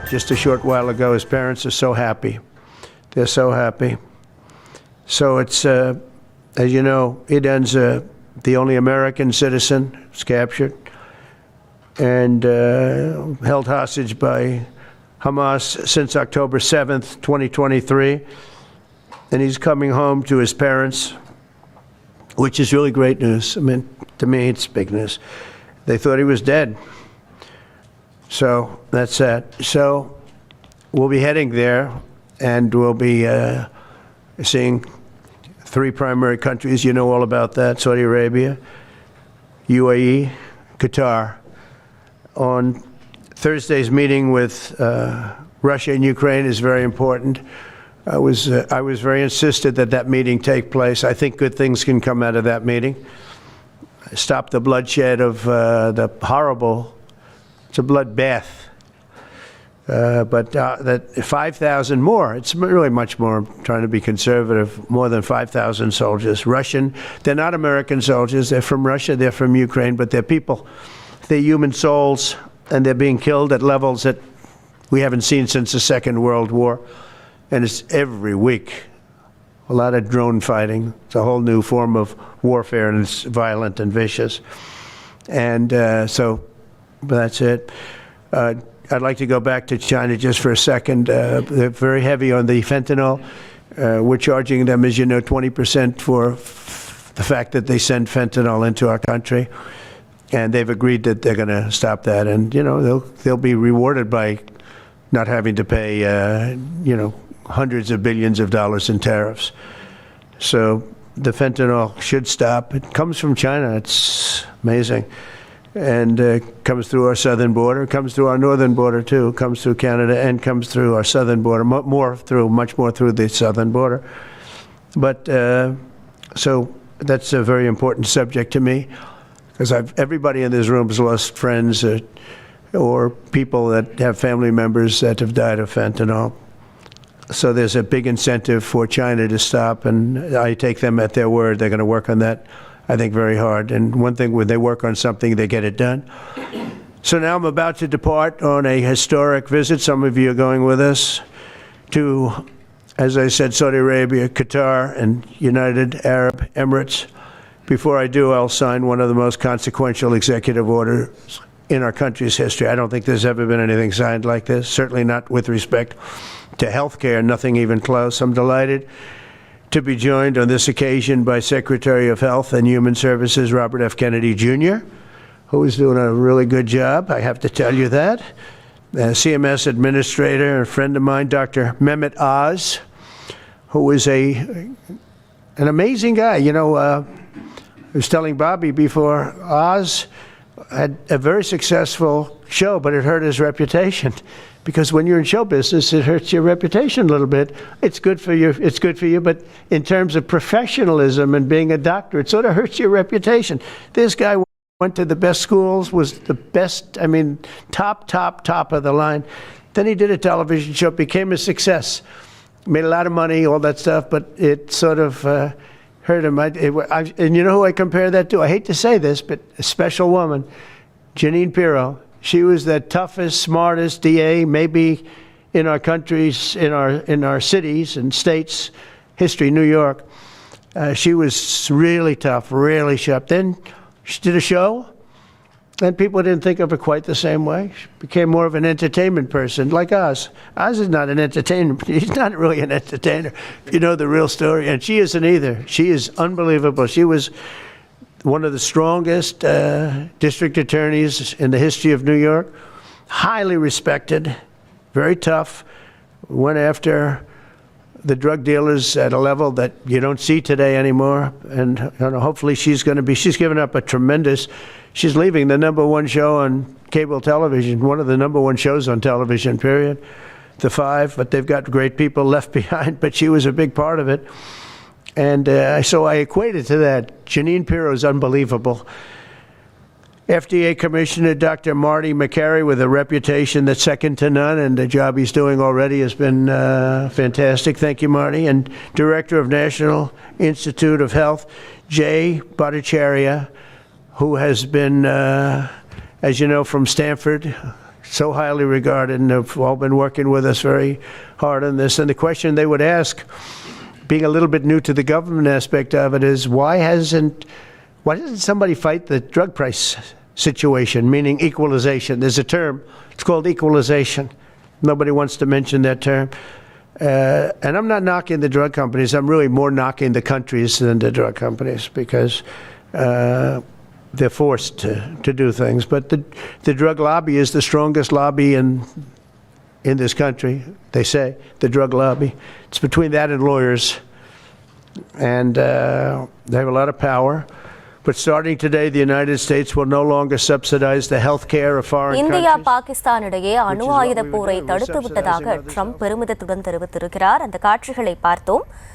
just a short while ago. His parents are so happy. They're so happy. So it's, as you know, Idan's the only American citizen was captured and held hostage by Hamas since October 7th, 2023. And he's coming home to his parents, which is really great news. I mean, to me, it's big news. They thought he was dead. So that's that. So we'll be heading there, and we'll be seeing 3 primary countries. You know all about that: Saudi Arabia, UAE, Qatar. On Thursday's meeting with Russia and Ukraine is very important. I was very insistent that that meeting take place. I think good things can come out of that meeting. Stop the bloodshed of the horrible. It's a bloodbath. But that 5,000 more, it's really much more, I'm trying to be conservative, more than 5,000 soldiers. Russian, they're not American soldiers, they're from Russia, they're from Ukraine, but they're people. They're human souls, and they're being killed at levels that we haven't seen since the Second World War. And it's every week. A lot of drone fighting. It's a whole new form of warfare, and it's violent and vicious. And so that's it. I'd like to go back to China just for a second. They're very heavy on the fentanyl. We're charging them, as you know, 20% for the fact that they send fentanyl into our country. And they've agreed that they're going to stop that. And, you know, they'll be rewarded by not having to pay, you know, hundreds of billions of dollars in tariffs. So the fentanyl should stop. It comes from China. It's amazing. And comes through our southern border, comes through our northern border too, comes through Canada, and comes through our southern border, much more through the southern border. But so that's a very important subject to me, because everybody in this room has lost friends or people that have family members that have died of fentanyl. So there's a big incentive for China to stop, and I take them at their word. They're going to work on that, I think, very hard. And one thing, when they work on something, they get it done. So now I'm about to depart on a historic visit. Some of you are going with us to, as I said, Saudi Arabia, Qatar, and United Arab Emirates. Before I do, I'll sign one of the most consequential executive orders in our country's history. I don't think there's ever been anything signed like this, certainly not with respect to health care, nothing even close. I'm delighted to be joined on this occasion by Secretary of Health and Human Services, Robert F. Kennedy, Jr., who is doing a really good job, I have to tell you that. CMS Administrator, a friend of mine, Dr. Mehmet Oz, who is an amazing guy. You know, I was telling Bobby before, Oz had a very successful show, but it hurt his reputation. Because when you're in show business, it hurts your reputation a little bit. It's good for you, but in terms of professionalism and being a doctor, it sort of hurts your reputation. This guy went to the best schools, was the best, I mean, top of the line. Then he did a television show, became a success, made a lot of money, all that stuff, but it sort of hurt him. And you know who I compare that to? I hate to say this, but a special woman, Jeanine Pirro. She was the toughest, smartest DA, maybe in our countries, in our cities and states history, New York. She was really tough, really sharp. Then she did a show, and people didn't think of her quite the same way. She became more of an entertainment person, like Oz. Oz is not an entertainer. He's not really an entertainer, if you know the real story. And she isn't either. She is unbelievable. She was one of the strongest district attorneys in the history of New York, highly respected, very tough, went after the drug dealers at a level that you don't see today anymore. And you know, hopefully she's given up a tremendous, she's leaving the #1 show on cable television, one of the #1 shows on television, period, The Five, but they've got great people left behind, but she was a big part of it. And so I equated to that. Jeanine Pirro is unbelievable. FDA Commissioner Dr. Marty McCary, with a reputation that's second to none, and the job he's doing already has been fantastic. Thank you, Marty. And Director of National Institute of Health, Jay Bhattacharya, who has been, as you know, from Stanford, so highly regarded and have all been working with us very hard on this. And the question they would ask, being a little bit new to the government aspect of it, is why doesn't somebody fight the drug price situation, meaning equalization? There's a term, it's called equalization. Nobody wants to mention that term. And I'm not knocking the drug companies. I'm really more knocking the countries than the drug companies, because they're forced to do things. But the drug lobby is the strongest lobby in this country, they say, the drug lobby. It's between that and lawyers. And they have a lot of power. But starting today, the United States will no longer subsidize the health care of foreign countries. India Pakistan இடையே அணு ஆயுத போரை தடுத்து விட்டதாக Trump பெருமிதத்துடன் தெரிவித்திருக்கிறார். அந்த காட்சிகளை பார்த்தோம்.